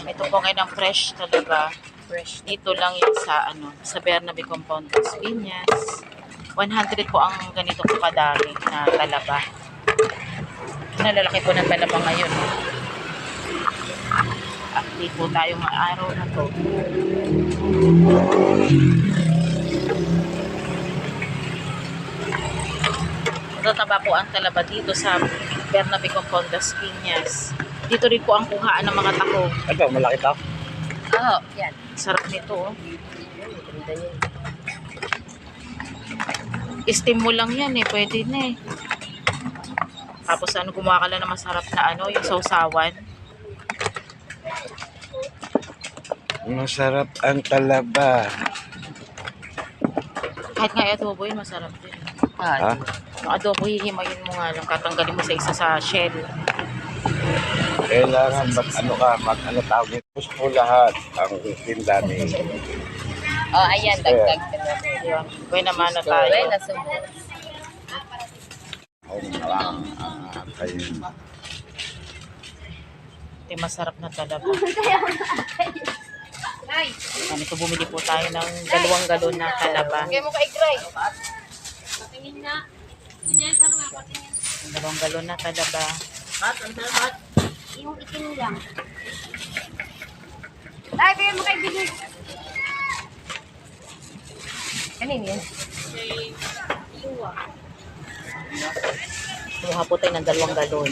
Ito po kayo ng fresh talaga. Fresh. Dito lang yan sa Bernabe Compound, Las Piñas. 100 po ang ganito po kadami na talaba. Nalalaki po ng talaba ngayon. Update po tayo mga araw na to. Tataba po ang talaba dito sa Bernabe Compound, Las Piñas. Dito rin po ang kuhaan ng mga tako. Ito, malaki to. Oo, yan. Sarap nito, oh. Ganda yan. Steam mo lang yan, eh. Pwede na, eh. Tapos, gumawa ka lang na masarap na, yung sausawan. Masarap ang talaba. Kahit nga adobo yun, masarap din. Ha? Yung adobo, hihimayin mo nga lang. Tatanggalin mo sa isa sa shell. Kailangan mag-ano tawag nito. Push po lahat ang tinda ni. Oh, ayan, dagdag. Yun. Buhay naman na tayo. Buhay na sumunod. Kayo. Ito masarap na talaba. Ito, bumili po tayo ng 2 galon na talaba. Kaya mo ka-igray. 2 galon na talaba. Yung ikin lang. Ay, kaya mo ka-igray. Kanina yan? Kumuha po tayo ng 2 galon.